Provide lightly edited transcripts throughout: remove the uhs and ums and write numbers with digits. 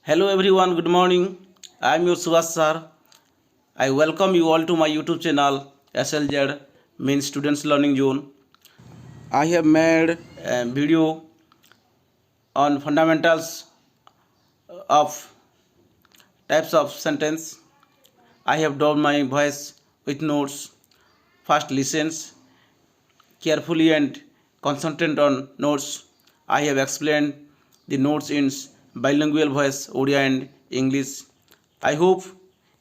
Hello everyone, good morning. I am your Subhash sir. I welcome you all to my YouTube channel SLZ means Students Learning Zone. I have made a video on fundamentals of types of sentence. I have done my voice with notes. First listens carefully and concentrate on notes. I have explained the notes in bilingual voice, Odia and English. I hope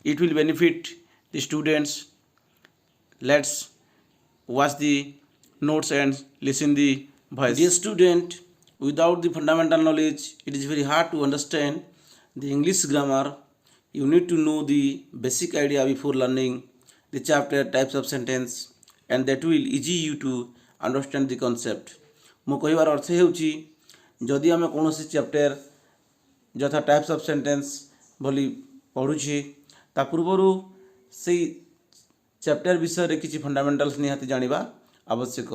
it will benefit the students. Let's watch the notes and listen the voice. Dear student, without the fundamental knowledge, it is very hard to understand the English grammar. You need to know the basic idea before learning the chapter types of sentence, and that will easy you to understand the concept. ମୁଁ କହିବାର ଅର୍ଥ ହେଉଛି ଯଦି ଆମେ କୌଣସି chapter ଯଥା types of sentence ବୋଲି ପଢ଼ୁଛେ ତା ପୂର୍ବରୁ ସେଇ ଚ୍ୟାପ୍ଟର ବିଷୟରେ କିଛି ଫଣ୍ଡାମେଣ୍ଟାଲ୍ସ ନିହାତି ଜାଣିବା ଆବଶ୍ୟକ।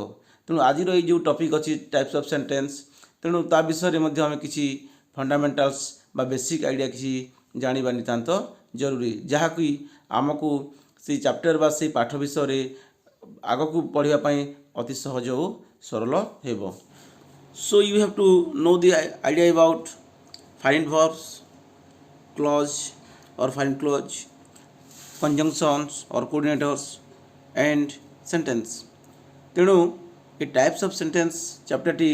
ତେଣୁ ଆଜିର ଏଇ ଯେଉଁ ଟପିକ୍ ଅଛି ଟାଇପ୍ସ ଅଫ୍ ସେଣ୍ଟେନ୍ସ, ତେଣୁ ତା ବିଷୟରେ ମଧ୍ୟ ଆମେ କିଛି ଫଣ୍ଡାମେଣ୍ଟାଲ୍ସ ବା ବେସିକ୍ ଆଇଡ଼ିଆ କିଛି ଜାଣିବା ନିତାନ୍ତ ଜରୁରୀ, ଯାହାକି ଆମକୁ ସେଇ ଚ୍ୟାପ୍ଟର ବା ସେଇ ପାଠ ବିଷୟରେ ଆଗକୁ ପଢ଼ିବା ପାଇଁ ଅତି ସହଜ ଓ ସରଳ ହେବ। So you have to know the idea about find verbs, clause or find clause, conjunctions or coordinators and sentence. ତେଣୁ ଏ ଟାଇପ୍ସ ଅଫ୍ ସେଣ୍ଟେନ୍ସ ଚାପ୍ଟରଟି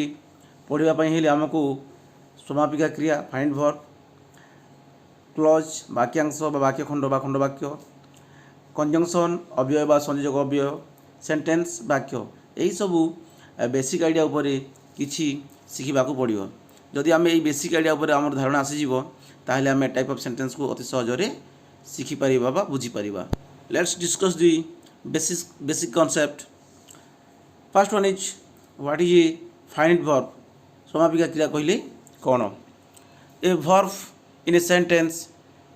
ପଢ଼ିବା ପାଇଁ ହେଲେ ଆମକୁ ସମାପିକା କ୍ରିୟା ଫାଇଣ୍ଡ ଭର୍ବ, କ୍ଲଜ୍ ବାକ୍ୟାଂଶ ବା ବାକ୍ୟଖଣ୍ଡ ବା ଖଣ୍ଡବାକ୍ୟ, କଞ୍ଜଙ୍କସନ୍ ଅବ୍ୟୟ ବା ସଂଯୋଜକ ଅବ୍ୟୟ, ସେଣ୍ଟେନ୍ସ ବାକ୍ୟ, ଏହିସବୁ ବେସିକ୍ ଆଇଡ଼ିଆ ଉପରେ କିଛି ଶିଖିବାକୁ ପଡ଼ିବ। ଯଦି ଆମେ ଏଇ ବେସିକ୍ ଆଇଡ଼ିଆ ଉପରେ ଆମର ଧାରଣା ଆସିଯିବ ତାହେଲେ ଆମେ ଟାଇପ୍ ଅଫ୍ ସେଣ୍ଟେନ୍ସକୁ ଅତି ସହଜରେ ଶିଖିପାରିବା ବା ବୁଝିପାରିବା। Let's discuss the basic concept. First one is what is a finite verb. ସମାପିକା କ୍ରିୟା କହିଲେ କ'ଣ? A verb in a sentence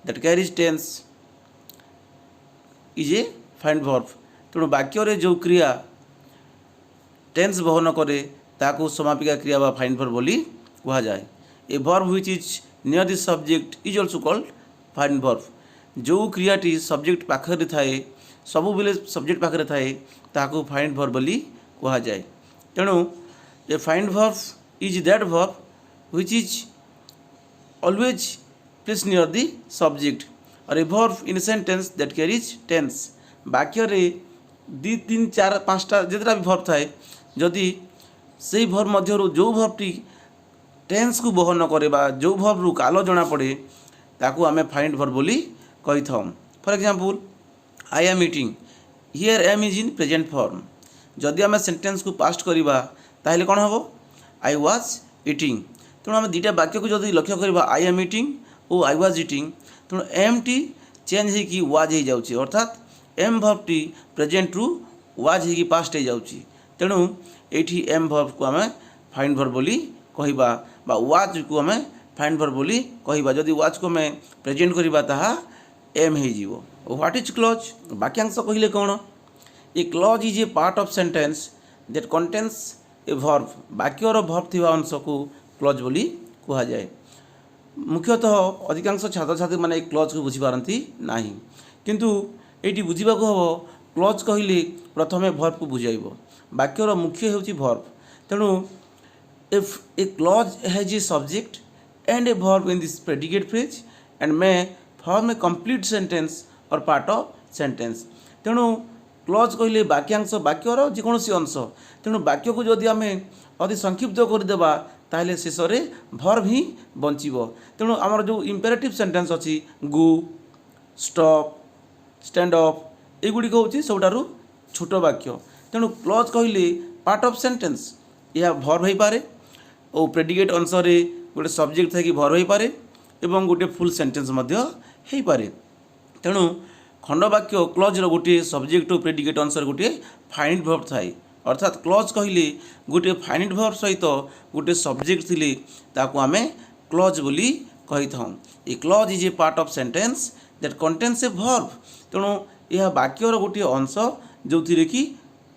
that carries tense is a finite verb. ତେଣୁ ବାକ୍ୟରେ ଯେଉଁ କ୍ରିୟା টেন্স বহন করে তাকে সমাপিকা ক্রিয়া বা ফাইন্ড ভার্ব বলি কুহযায়। A verb which is near the subject is also called finite verb. যে ক্রিয়াটি সবজেক্ট পাখে থাকে সবুলে সবজেক্ট পাখে থাকে তাকে ফাইন্ড ভার্ব বলি কুহযায়। তেণু a finite verb is that verb which is always place near the subject or a verb in sentence that carries tense. বাক্যরে 2, 3, 4, 5টা যেতটা भी ভার্ব থাকে যদি সেই ভার্ব ମଧ୍ୟରୁ ଯେଉଁ ଭାର୍ବଟି ଟେନ୍ସକୁ ବହନ କରେ ବା ଯେଉଁ ଭାର୍ବରୁ କାଳ ଜଣାପଡ଼େ ତାକୁ ଆମେ ଫାଇଣ୍ଡ ଭାର୍ବ ବୋଲି କହିଥାଉ। For example I am eating, here M is in present form. ଯଦି ଆମେ ସେଣ୍ଟେନ୍ସକୁ ପାଷ୍ଟ କରିବା ତାହେଲେ କ'ଣ ହେବ? I was eating. ତେଣୁ ଆମେ ଦୁଇଟା ବାକ୍ୟକୁ ଯଦି ଲକ୍ଷ୍ୟ କରିବା I am eating O I was eating, ତେଣୁ ଏମ୍ଟି ଚେଞ୍ଜ ହେଇକି ୱାଜ୍ ହେଇଯାଉଛି, ଅର୍ଥାତ୍ ଏମ୍ ଭାର୍ବଟି ପ୍ରେଜେଣ୍ଟରୁ ୱାଜ୍ ହେଇକି ପାଷ୍ଟ ହେଇଯାଉଛି। ତେଣୁ ଏଇଠି ଏମ୍ ଭର୍ବକୁ ଆମେ ଫାଇଣ୍ଡ ଭର୍ବ ବୋଲି କହିବା ବା ୱାଜ୍କୁ ଆମେ ଫାଇଣ୍ଡ ଭର୍ବ ବୋଲି କହିବା। ଯଦି ୱାଜ୍କୁ ଆମେ ପ୍ରେଜେଣ୍ଟ କରିବା ତାହା ଏମ୍ ହେଇଯିବ। What is clause? ବାକ୍ୟାଂଶ କହିଲେ କ'ଣ? A clause is a part of sentence that contains a verb. ବାକ୍ୟର ଭର୍ବ ଥିବା ଅଂଶକୁ କ୍ଲଜ୍ ବୋଲି କୁହାଯାଏ। ମୁଖ୍ୟତଃ ଅଧିକାଂଶ ଛାତ୍ରଛାତ୍ରୀମାନେ ଏ କ୍ଲଜ୍କୁ ବୁଝିପାରନ୍ତି ନାହିଁ, କିନ୍ତୁ ଏଇଠି ବୁଝିବାକୁ ହେବ କ୍ଲଜ୍ କହିଲେ ପ୍ରଥମେ ଭର୍ବକୁ ବୁଝାଇବ। ବାକ୍ୟର ମୁଖ୍ୟ ହେଉଛି ଭର୍ବ। ତେଣୁ if a clause has a subject and a verb in this predicate phrase and may form a complete sentence or part of sentence. ତେଣୁ କ୍ଲଜ୍ କହିଲେ ବାକ୍ୟାଂଶ, ବାକ୍ୟର ଯେକୌଣସି ଅଂଶ। ତେଣୁ ବାକ୍ୟକୁ ଯଦି ଆମେ ଅତି ସଂକ୍ଷିପ୍ତ କରିଦେବା ତାହେଲେ ଶେଷରେ ଭର୍ବ ହିଁ ବଞ୍ଚିବ। ତେଣୁ ଆମର ଯେଉଁ ଇମ୍ପେରାଟିଭ୍ ସେଣ୍ଟେନ୍ସ ଅଛି ଗୁ, ଷ୍ଟପ୍, ଷ୍ଟାଣ୍ଡ ଅପ୍, ଏଗୁଡ଼ିକ ହେଉଛି ସବୁଠାରୁ ଛୋଟ ବାକ୍ୟ। ତେଣୁ କ୍ଲଜ୍ କହିଲେ ପାର୍ଟ ଅଫ୍ ସେଣ୍ଟେନ୍ସ। ଏହା ଭର୍ବ ହୋଇପାରେ ଓ ପ୍ରେଡିକେଟ୍ ଅଂଶରେ ଗୋଟେ ସବଜେକ୍ଟ ଥାଇକି ଭର୍ବ ହୋଇପାରେ ଏବଂ ଗୋଟିଏ ଫୁଲ୍ ସେଣ୍ଟେନ୍ସ ମଧ୍ୟ ହୋଇପାରେ। ତେଣୁ ଖଣ୍ଡବାକ୍ୟ କ୍ଲଜ୍ର ଗୋଟିଏ ସବଜେକ୍ଟ ଓ ପ୍ରେଡିକେଟ୍ ଅଂଶରେ ଗୋଟିଏ ଫାଇଣ୍ଡ ଭର୍ବ ଥାଏ। ଅର୍ଥାତ୍ କ୍ଲଜ୍ କହିଲେ ଗୋଟିଏ ଫାଇଣ୍ଡ ଭର୍ବ ସହିତ ଗୋଟିଏ ସବଜେକ୍ଟ ଥିଲେ ତାକୁ ଆମେ କ୍ଲଜ୍ ବୋଲି କହିଥାଉ। A clause is a part of sentence that contains a verb. ତେଣୁ ଏହା ବାକ୍ୟର ଗୋଟିଏ ଅଂଶ ଯେଉଁଥିରେ କି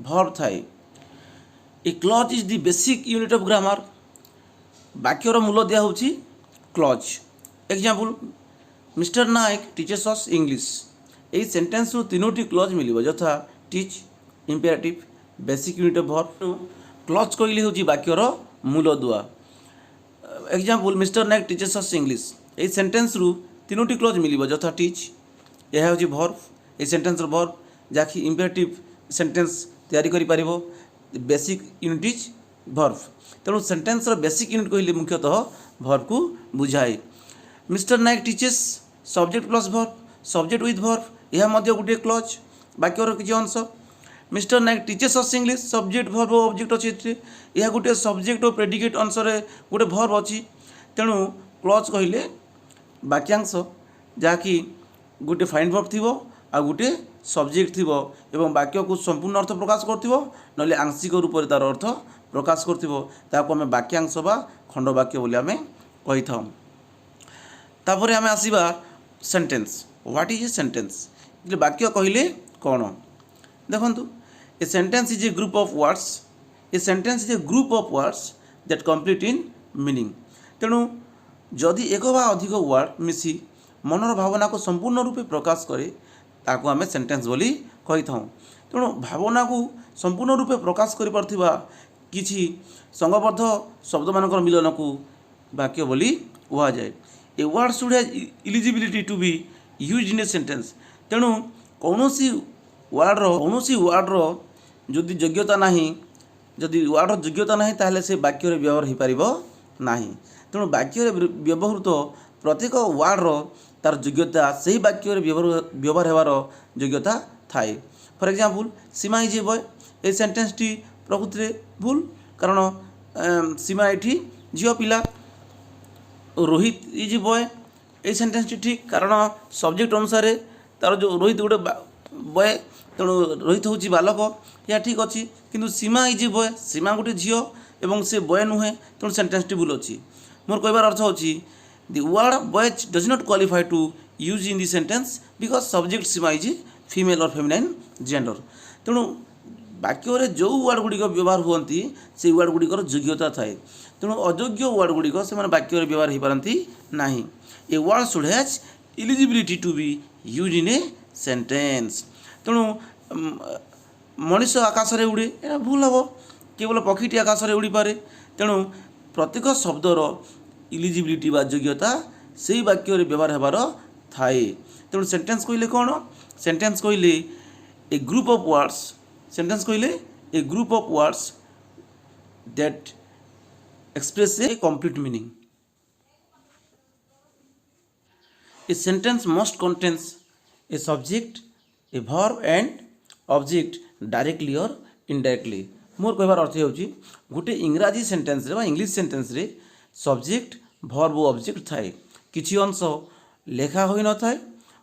ଭର୍ବ ଥାଏ। A clause is the basic unit of grammar. ବାକ୍ୟର ମୂଳ ଦିଆ ହେଉଛି clause. Example mister Nayak teachers अस इंग्लिश यही सेंटेंस रु तीनोटी क्लज मिल यथा teach imperative basic unit of verb clause कहले हूँ वाक्यर मूलदुआ एग्जाम्पल मिस्टर नायक टीचर्स अस इंग्लिश यही सेंटेंस रु तीनोटी क्लज मिल यथा टीच यह हूँ वर्ब ये सेंटेंस वर्ब जहाँकि इंपेरेटिव सेंटेंस तैयारी करि पारिबो बेसिक यूनिट इज वर्ब तेणु सेंटेंस बेसिक यूनिट कहले मुख्यतः वर्ब को बुझाए Mr Nayak teachers subject plus verb subject with verb यह मध्य गोटे क्लज वाक्यर किसी अंश मिस्टर नायक टीचर्स अस इंग्लिश सब्जेक्ट वर्ब और ऑब्जेक्ट अच्छी यह गोटे सब्जेक्ट और प्रेडिकेट अंश गोटे वर्ब अच्छी तेणु क्लज कहले वाक्यांश जहाँकि गोटे फाइन वर्ब थी आ गोटे सब्जेक्ट थी एवं वाक्य को संपूर्ण अर्थ प्रकाश कर आंशिक रूप से तार अर्थ प्रकाश कर वाक्यांश बा खंड वाक्य बोली आम कही था तापर आम आसवा sentence what is a sentence वाक्य कहले कौन देखु a sentence is a group of words a sentence is a group of words that complete in meaning तेणु जदि एक बा अधिक वर्ड मिसी मनर भावना को संपूर्ण रूपे प्रकाश करे ताको आमे सेंटेंस बोली कही था तेणु भावना को संपूर्ण रूपे प्रकाश कर पार्थिबा किछि संगबद्ध शब्द मानकर मिलन को वाक्य बोली कह जाए a word should has eligibility to be use in a sentence तेणु कौनसी वार्डर जदि योग्यता नहीं जदि वार्डर योग्यता नहीं ताहले से वाक्य व्यवहार हो पारिबो नहीं तेणु वाक्य व्यवहृत प्रत्येक वार्डर तार योग्यता से ही वाक्य व्यवहार होवार योग्यता थाए for example Seema is a boy a sentence T प्रकृति में भूल कारण सीमा ये झील पिला Rohit is a boy a sentence T ठीक कारण सब्जेक्ट अनुसार तार जो रोहित गोटे बॉय तेणु रोहित हूँ बालक या ठीक अच्छी किंतु सीमा इज ए बॉय सीमा गोटे झील एवं से बॉय नुहे तेणु सेंटेंस टी भूल अच्छी मोर कहबार अर्थ होची the word boy does not qualify to use in the sentence because subject Seema is female or feminine gender तेणु वाक्य जो वर्ड गुड़िक व्यवहार हुई से वर्ड गुड़िकर योग्यता थाए तेणु अयोग्य वर्ड गुड़िक से वाक्य व्यवहार हो पारती ना a word should has eligibility to be use in a sentence तेणु मनीष आकाश में उड़े या भूल हम केवल पक्षीटी आकाश में उड़ी पारे तेणु प्रत्येक शब्दर इलिजिबिलिटी बा योग्यता से ही वाक्य व्यवहार होबार थाए तेणु सेंटेंस कहले कौन सेंटेंस कहले a group of words sentence कहले a group of words that express a complete meaning a sentence must contains a subject a verb and object directly or indirectly मोर कहबार अर्थ होची गोटे इंग्राजी सेंटेंस रे बा इंग्लिश सेंटेंस रे सब्जेक्ट वर्ब और ऑब्जेक्ट थाए किछि अंश लेखा होई न थाए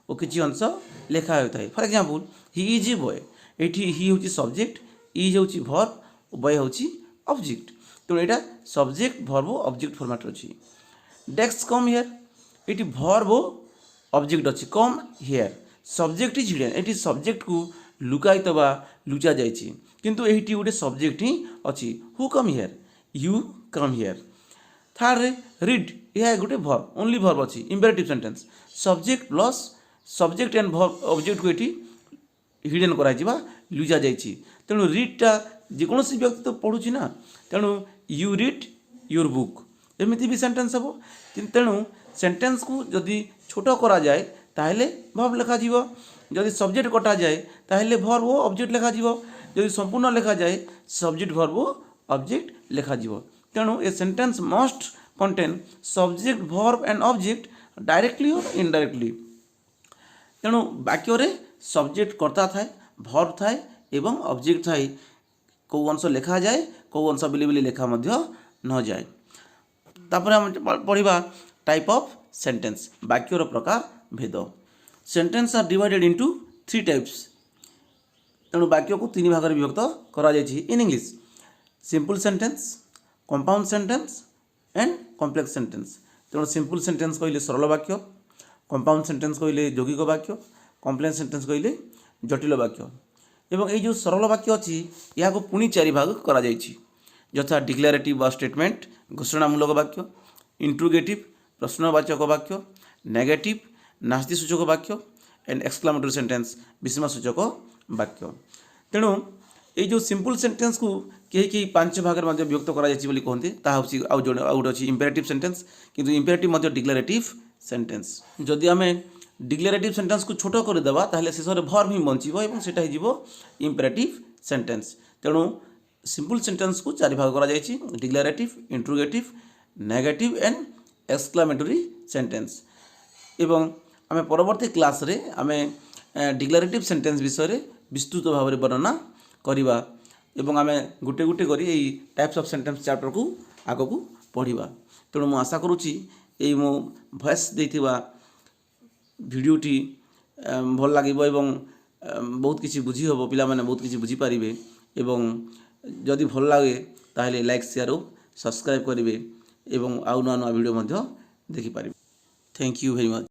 और किछि अंश लेखा होई थाए for example he is a boy एठी ही होची सब्जेक्ट इज होची वर्ब और बॉय होची ऑब्जेक्ट तो एटा सब्जेक्ट वर्ब और ऑब्जेक्ट फॉर्मेट अछि डेस्क कम हियर एठी वर्ब और ऑब्जेक्ट अछि come here subject is hidden एठी सब्जेक्ट को लुकायित बा लुचा जाइछि किंतु एठी गोटे सब्जेक्ट ही अछि who come here you come here third read यह गोटे वर्ब ओनली वर्ब अच्छी imperative sentence subject plus subject and verb object को ये हिडन करा लुजा जाइए तेणु रीडटा जेकोसी व्यक्ति तो पढ़ुची ना तेणु यू रीड योर बुक एमती भी सेंटेंस हम तेणु सेंटेंस को जदि छोट करा जाए ताहले वर्ब लिखा जदि सब्जेक्ट कटा जाए ताहले वर्ब वो ऑब्जेक्ट लिखा जदि संपूर्ण लिखा जाए सब्जेक्ट वर्ब वो ऑब्जेक्ट लिखा तेणु ए sentence must contain subject verb and object directly or indirectly तेणु वाक्य रे सब्जेक्ट कर्ता थाए वर्ब थाए एवं ऑब्जेक्ट थाए कौ अंश लिखा जाए कौ अंश बेले बेले लिखा मध्य न जाए तापर हम पढ़िबा टाइप ऑफ सेंटेंस वाक्यर प्रकार भेद sentence are divided into 3 types तेणु वाक्य को 3 भाग में विभक्त करा जायछि in English simple sentence compound sentence and complex sentence तेणु सिंपल सेंटेंस कहले सरल वाक्य कंपाउंड सेंटेंस कहले यौगिक वाक्य कॉम्प्लेक्स सेंटेंस कहले जटिल वाक्य एवं ये जो सरल वाक्य अच्छी या पुणी 4 भाग करा जायछि यथा डिक्लेरेटिव वा स्टेटमेंट घोषणामूलक वाक्य इंट्रोगेटिव प्रश्नवाचक वाक्य, नेगेटिव नास्तिसूचक वाक्य एंड एक्सक्लामेटरी सेंटेंस विस्मयसूचक वाक्य। तेणु ये जो सिंपल सेंटेंस को कहीं 5 भाग में विभक्त कहते कहते आउ गोटे अच्छी इंपेरेटिव सेंटेंस, किंतु इंपेरेटिव डिक्लेरेटिव सेंटेंस। जदि आम डिक्लेरेटिव सेंटेंस को छोट करदेवा ताहले शेष में भर्ब ही बंचो और सेटा हो इंपेरेटिव सेंटेंस। तेणु सिंपल सेंटेंस को 4 भाग करा जायछि, declarative, interrogative, negative and exclamatory sentence. एवं आम परवर्ती क्लास रे आम डिक्लेरेटिव सेंटेंस विषय में विस्तृत भाव में वर्णना करिबा एवं आम गोटे गोटे करी टाइप्स ऑफ सेंटेंस चैप्टर को आगक पढ़िबा। तेणु मु आशा करुच्ची ये मो वॉइस देथिबा भिडियोटी भल लागिबो एवं बहुत किसी बुझी हबो, पिला माने बहुत किसी बुझी पारिबे एवं जदि भल लागे ताहले लाइक शेयर और सब्सक्राइब करिवे एवं आउ नुआ नुआ वीडियो मध्य देखि पारिबे। Thank you very much.